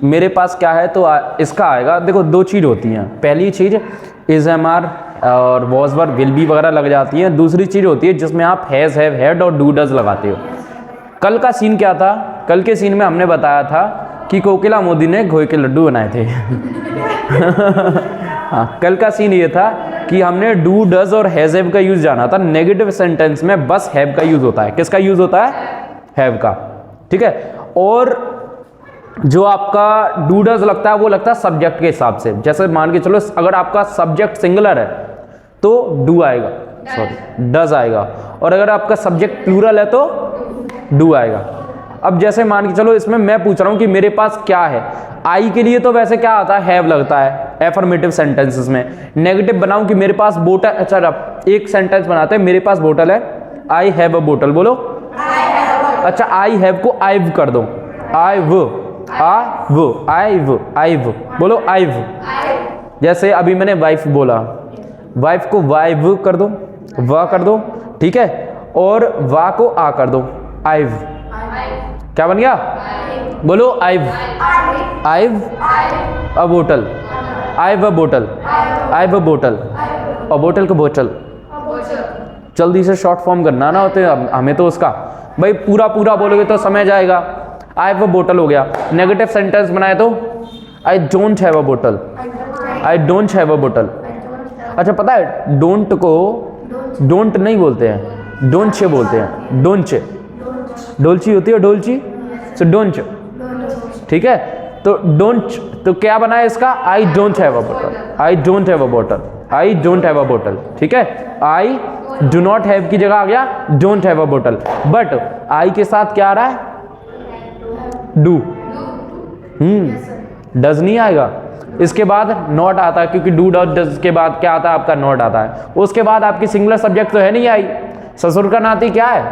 मेरे पास क्या है तो इसका आएगा। देखो दो चीज़ होती हैं, पहली चीज़ इज एम आर और वॉज वर विल बी वगैरह लग जाती हैं, दूसरी चीज़ होती है जिसमें आप हैज़ हैव हैड और डू डज लगाते हो। कल का सीन क्या था, कल के सीन में हमने बताया था कि कोकिला मोदी ने घोए के लड्डू बनाए थे हाँ, कल का सीन ये था कि हमने डू डज और हैज़ हैव का यूज़ जाना था। नेगेटिव सेंटेंस में बस हैव का यूज़ होता है। किसका यूज़ होता है? हैव का, ठीक है। और जो आपका डू डज लगता है वो लगता है सब्जेक्ट के हिसाब से। जैसे मान के चलो अगर आपका सब्जेक्ट सिंगुलर है तो डू आएगा, सॉरी डज आएगा, और अगर आपका सब्जेक्ट प्लूरल है तो डू आएगा। अब जैसे मान के चलो इसमें मैं पूछ रहा हूं कि मेरे पास क्या है, आई के लिए तो वैसे क्या आता है? हैव लगता है एफर्मेटिव सेंटेंसेस में। नेगेटिव बनाऊं कि मेरे पास बोतल, अच्छा एक सेंटेंस बनाते हैं, मेरे पास बोतल है, आई हैव अ बोतल, बोलो अच्छा आई हैव को आईव कर दो, आईव आईव बोलो आईव। जैसे अभी मैंने वाइफ बोला, वाइफ को वाइव कर दो, वाह कर दो, ठीक है, और वाह को आ कर दो, आईव। क्या बन गया? बोलो आईव, आईव अ बोतल, आईव अ बोतल, आईव अ बोतल, और बोतल को बोतल। जल्दी से शॉर्ट फॉर्म करना ना होते हमें तो उसका, भाई पूरा पूरा बोलोगे तो समय जाएगा। आई हैव अ बोतल हो गया। नेगेटिव सेंटेंस बनाए तो आई डोंट हैव अ बोतल, आई डोंट हैव अ बोतल। अच्छा पता है डोंट को डोंट नहीं बोलते हैं, डोंचे बोलते हैं, डोंचे। डोलची होती है डोलची, सो डोंच, ठीक है। तो डोंट तो क्या बना है इसका? आई डोंट हैव अ बोतल, आई डोंट हैव अ बोतल, आई डोंट हैव अ बोतल, ठीक है। आई डू नॉट हैव की जगह आ गया डोंट हैव अ बोतल। बट आई के साथ क्या आ रहा है? डू। डज नहीं आएगा। इसके बाद नॉट आता है, क्योंकि डू डॉट डज के बाद क्या आता है? आपका नॉट आता है। उसके बाद आपकी सिंगुलर सब्जेक्ट तो है नहीं आई, ससुर का नाती क्या है?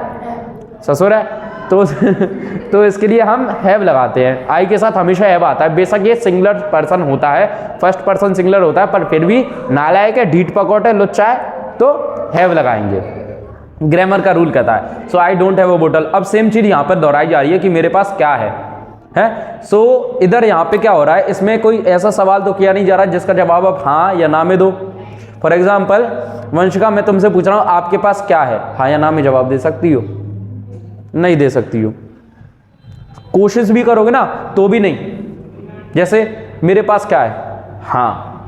ससुर है, तो इसके लिए हम हैव लगाते हैं। आई के साथ हमेशा हैव आता है। बेशक ये सिंगुलर पर्सन होता है, फर्स्ट पर्सन सिंगुलर होता है, पर फिर भी नालायक है, ढीठ पकौट है, लुच्चा है, तो हैव लगाएंगे। ग्रामर का रूल कहता है। सो आई डोंट हैव अ बोतल। अब सेम चीज यहां पर दोहराई जा रही है कि मेरे पास क्या है। सो इधर यहां पे क्या हो रहा है, इसमें कोई ऐसा सवाल तो किया नहीं जा रहा जिसका जवाब आप हाँ या ना में दो। फॉर एग्जाम्पल वंशिका, मैं तुमसे पूछ रहा हूं आपके पास क्या है, हाँ या ना में जवाब दे सकती हो? नहीं दे सकती हो। कोशिश भी करोगे ना तो भी नहीं। जैसे मेरे पास क्या है, हाँ।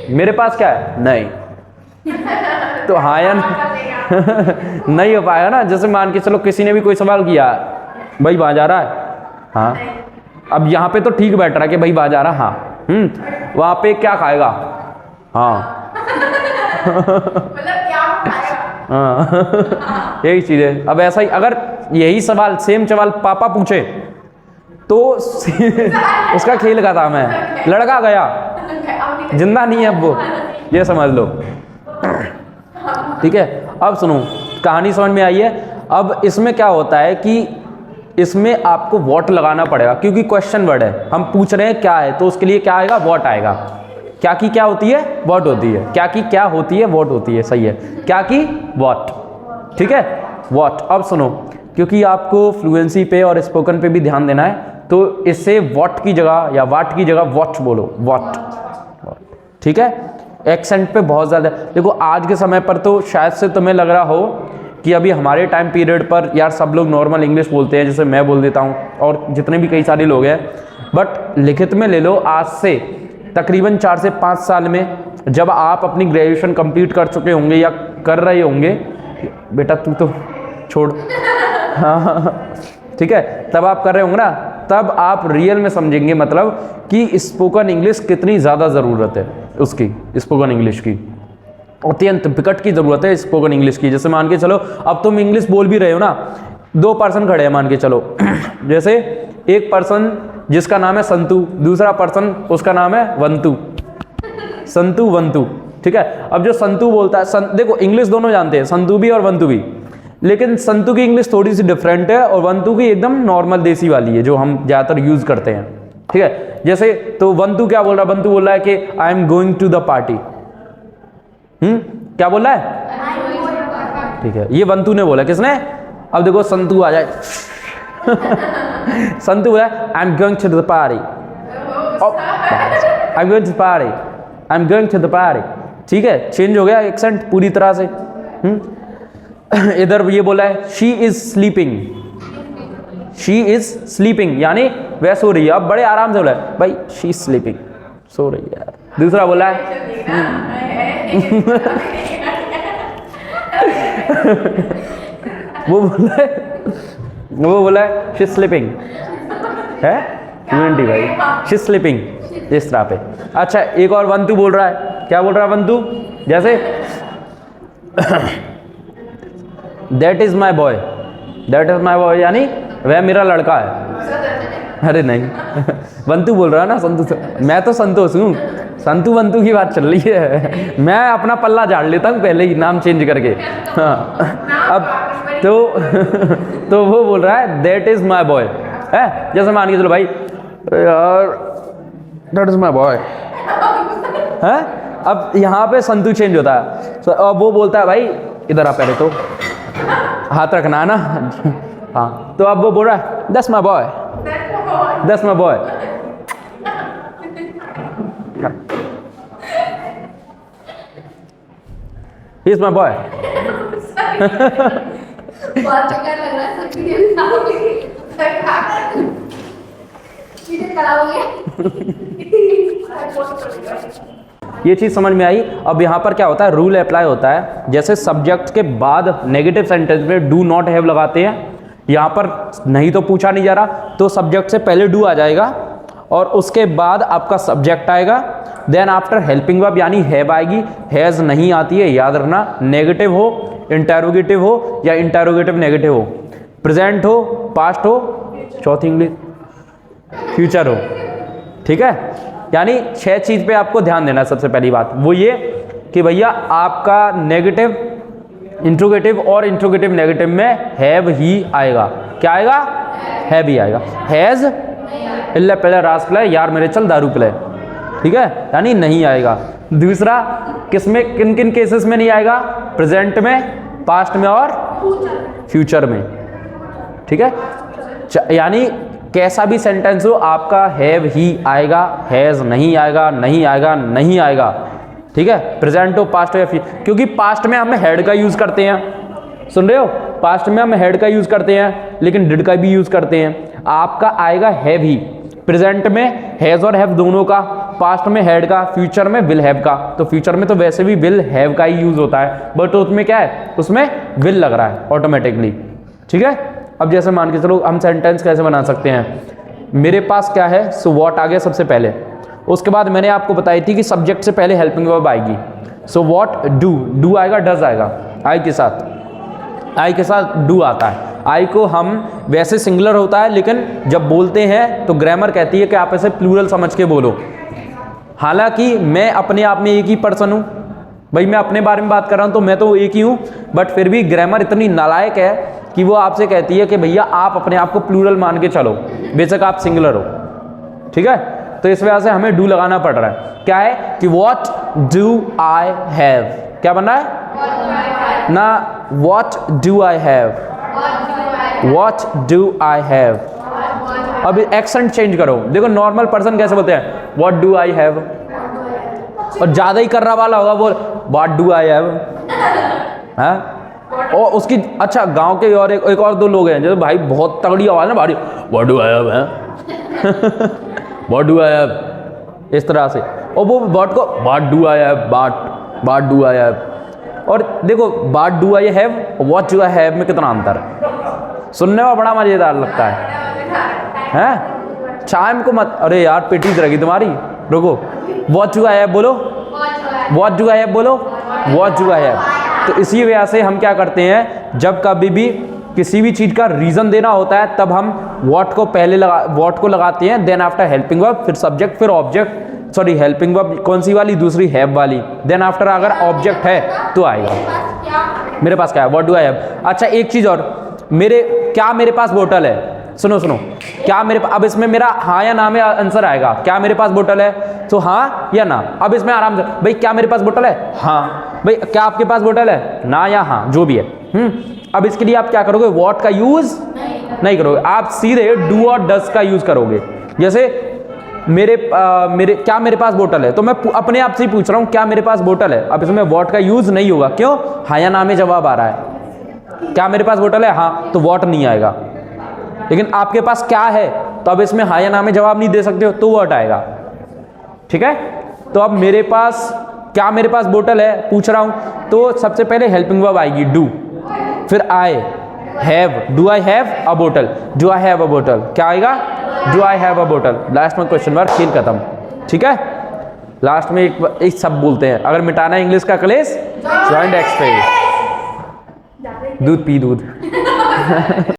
मेरे पास क्या है, नहीं। तो हाँ या नहीं हो पाएगा ना। जैसे मान के चलो किसी ने भी कोई सवाल किया, भाई वहां जा रहा है, हाँ। अब यहाँ पे तो ठीक बैठ रहा है कि भाई वहां जा रहा, हाँ। वहां पे क्या खाएगा, हाँ। हाँ यही चीज है। अब ऐसा ही अगर यही सवाल सेम सवाल पापा पूछे तो उसका खेल का था, मैं लड़का गया, जिंदा नहीं है अब वो, ये समझ लो, ठीक है। अब सुनो, कहानी समझ में आई है। अब इसमें क्या होता है कि इसमें आपको वॉट लगाना पड़ेगा, क्योंकि क्वेश्चन वर्ड है, हम पूछ रहे हैं क्या है, तो उसके लिए क्या आएगा, वॉट आएगा। क्या की क्या होती है, वॉट होती है। क्या की क्या होती है, वॉट होती है, सही है। क्या की वॉट, ठीक है, वॉट। अब सुनो, क्योंकि आपको फ्लुएंसी पे और स्पोकन पे भी ध्यान देना है, तो इससे वॉट की जगह या वाट की जगह वॉट बोलो, वॉट, ठीक है। एक्सेंट पे बहुत ज़्यादा देखो, आज के समय पर तो शायद से तुम्हें लग रहा हो कि अभी हमारे टाइम पीरियड पर यार सब लोग नॉर्मल इंग्लिश बोलते हैं, जैसे मैं बोल देता हूँ और जितने भी कई सारे लोग हैं। बट लिखित में ले लो, आज से तकरीबन 4 से 5 साल में जब आप अपनी ग्रेजुएशन कंप्लीट कर चुके होंगे या कर रहे होंगे, बेटा तू तो छोड़, हाँ ठीक है, तब आप कर रहे होंगे ना, तब आप रियल में समझेंगे मतलब कि स्पोकन इंग्लिश कितनी ज़्यादा ज़रूरत है उसकी, स्पोकन इंग्लिश की अत्यंत विकट की ज़रूरत है स्पोकन इंग्लिश की। जैसे मान के चलो अब तुम इंग्लिश बोल भी रहे हो ना, 2 पर्सन खड़े हैं मान के चलो, जैसे एक पर्सन जिसका नाम है संतू, दूसरा पर्सन उसका नाम है वंतु, संतु वंतु, ठीक है। अब जो संतु बोलता है, देखो इंग्लिश दोनों जानते हैं, संतु भी और वंतु भी, लेकिन संतु की इंग्लिश थोड़ी सी डिफरेंट है और वंतु की एकदम नॉर्मल देसी वाली है जो हम ज़्यादातर यूज़ करते हैं, ठीक है। जैसे तो वंतु क्या बोल रहा है, वंतु बोल रहा है कि I am going to the party. क्या बोल रहा है, ठीक है, ये वंतु ने बोला, किसने? अब देखो संतु आ जाए संतु बोला I am going to the party, I am going to the party, I am going to the party. ठीक है, चेंज हो गया एक्सेंट पूरी तरह से। इधर ये बोला है she is sleeping, she is sleeping यानी वह सो रही है। अब बड़े आराम से बोला है भाई शी इज स्लीपिंग, सो रही है। दूसरा बोला है वो बोला है शी इज स्लीपिंग है फ्लुएंटी भाई, शी इज स्लीपिंग इस तरह पे। अच्छा एक और वंतु बोल रहा है, क्या बोल रहा है वंतु? जैसे that is my boy, that is my boy यानी वह मेरा लड़का है। अरे नहीं वंतु बोल रहा है ना, संतु। मैं तो संतोष हूँ, संतु वंतु की बात चल रही है। मैं अपना पल्ला झाड़ लेता हूँ पहले ही नाम चेंज करके। हाँ अब तो वो बोल रहा है दैट इज माई बॉय है। जैसे मान के चलो भाई यार दैट इज माई बॉय है। अब यहाँ पे संतु चेंज होता है। तो अब वो बोलता है भाई इधर आ पहले तो हाथ रखना है ना। हाँ तो अब वो बोल रहा है that's my boy, that's my boy. He is my boy. बहुत चक्कर लग रहा है ये चीज़ समझ में आई। अब यहाँ पर क्या होता है, रूल अप्लाई होता है। जैसे सब्जेक्ट के बाद नेगेटिव सेंटेंस में डू नॉट हैव लगाते हैं, यहाँ पर नहीं तो पूछा नहीं जा रहा, तो सब्जेक्ट से पहले डू आ जाएगा और उसके बाद आपका सब्जेक्ट आएगा। देन आफ्टर हेल्पिंग वर्ब यानी हैव आएगी, हैज़ नहीं आती है, याद रखना। नेगेटिव हो, इंटेरोगेटिव हो या इंटेरोगेटिव नेगेटिव हो, प्रेजेंट हो, पास्ट हो, चौथी इंग्लिश फ्यूचर हो। ठीक है, यानी 6 चीज़ पे आपको ध्यान देना है। सबसे पहली बात वो ये कि भैया आपका नेगेटिव इंट्रोगेटिव और इंट्रोगेटिव नेगेटिव में हैव ही आएगा। क्या आएगा? हैव ही आएगा। हैज़ इल्ले पहले रास पिलाए यार मेरे चल दारू पिलाए, ठीक है, यानी नहीं आएगा। दूसरा किस में, किन किन केसेस में नहीं आएगा? प्रेजेंट में, पास्ट में और फ्यूचर में। ठीक है, यानी कैसा भी सेंटेंस हो आपका हैव ही आएगा, हैज़ नहीं आएगा, नहीं आएगा, नहीं आएगा। ठीक है, प्रेजेंट हो, पास्ट हो या फ्यूचर, क्योंकि पास्ट में हम हेड का यूज करते हैं। सुन रहे हो, पास्ट में हम हेड का यूज करते हैं लेकिन डिड का भी यूज करते हैं। आपका आएगा हैव ही, प्रेजेंट में हैज और हैव दोनों का, पास्ट में हेड का, फ्यूचर में विल हैव का। तो फ्यूचर में तो वैसे भी विल हैव का ही यूज होता है, बट उसमें क्या है, उसमें विल लग रहा है ऑटोमेटिकली। ठीक है, अब जैसे मान के चलो हम सेंटेंस कैसे बना सकते हैं। मेरे पास क्या है, सो व्हाट आ गया सबसे पहले। उसके बाद मैंने आपको बताई थी कि सब्जेक्ट से पहले हेल्पिंग वर्ब आएगी। सो व्हाट डू, डू आएगा, डज आएगा, आई के साथ, आई के साथ डू आता है। आई को हम वैसे सिंगुलर होता है लेकिन जब बोलते हैं तो ग्रामर कहती है कि आप ऐसे प्लूरल समझ के बोलो। हालांकि मैं अपने आप में एक ही पर्सन हूँ भाई, मैं अपने बारे में बात कर रहा हूँ तो मैं तो एक ही हूँ, बट फिर भी ग्रामर इतनी नालायक है कि वो आपसे कहती है कि भैया आप अपने आप को प्लूरल मान के चलो, बेशक आप सिंगुलर हो। ठीक है, तो इस वजह से हमें डू लगाना पड़ रहा है। क्या है कि व्हाट डू आई हैव, क्या बनना है ना, what do I have, what do I have. अब एक्सेंट चेंज करो, देखो नॉर्मल पर्सन कैसे बोलते हैं, व्हाट डू आई हैव, और ज्यादा ही करने वाला होगा बोल व्हाट डू आई हैव, हाँ। और उसकी अच्छा गांव के और एक और दो लोग हैं जो भाई बहुत तगड़ी आवाज ना भारी, व्हाट डू आई हैव है, व्हाट डू आई हैव, इस तरह से। और वो व्हाट को what do I have, what do I have. और देखो what do I have, what do I have में कितना अंतर है, सुनने में बड़ा मजेदार लगता है, हैं? चाय को मत, अरे यार पेटी रहेगी तुम्हारी, रुको। व्हाट डू आई हैव बोलो, व्हाट डू आई हैव बोलो, व्हाट डू आई हैव। तो इसी वजह से हम क्या करते हैं, जब कभी भी किसी भी चीज़ का रीज़न देना होता है तब हम व्हाट को पहले व्हाट को लगाते हैं, देन आफ्टर हेल्पिंग वर्ब, फिर सब्जेक्ट, फिर ऑब्जेक्ट। सॉरी, हेल्पिंग वर्ब कौन सी वाली, दूसरी हैव वाली, देन आफ्टर अगर ऑब्जेक्ट है तो आएगा। मेरे पास क्या है, व्हाट डू आई हैव। अच्छा एक चीज़ और, मेरे पास बोतल है, सुनो क्या मेरे पास, अब इसमें मेरा हाँ या ना में आंसर आएगा। क्या मेरे पास बोतल है, तो हाँ या ना। अब इसमें आराम से भाई क्या मेरे पास बोतल है, हाँ। भाई क्या आपके पास बोतल है, ना या हाँ, जो भी है। अब इसके लिए आप क्या करोगे, व्हाट का यूज नहीं करोगे, आप सीधे डू और डस का यूज करोगे। जैसे मेरे क्या मेरे पास बोतल है, तो मैं अपने आप से ही पूछ रहा हूं क्या मेरे पास बोतल है। अब इसमें वॉट का यूज नहीं होगा, क्यों? हाँ या ना में जवाब आ रहा है। क्या मेरे पास बोतल है, हाँ, तो वॉट नहीं आएगा। लेकिन आपके पास क्या है, तो अब इसमें हाँ या ना में जवाब नहीं दे सकते हो, तो वॉट आएगा। ठीक है, तो अब मेरे पास क्या मेरे पास बोतल है पूछ रहा हूं, तो सबसे पहले हेल्पिंग वर्ब आएगी डू, फिर I have, do I have a बोतल, डू आई हैव अ बोतल, क्या आएगा? डू आई हैव अ बोतल। लास्ट में क्वेश्चन मार्क, खेल खत्म। ठीक है, लास्ट में एक सब बोलते हैं, अगर मिटाना है इंग्लिश का क्लेश, जॉइंट एक्सप्रेस, दूध पी दूध।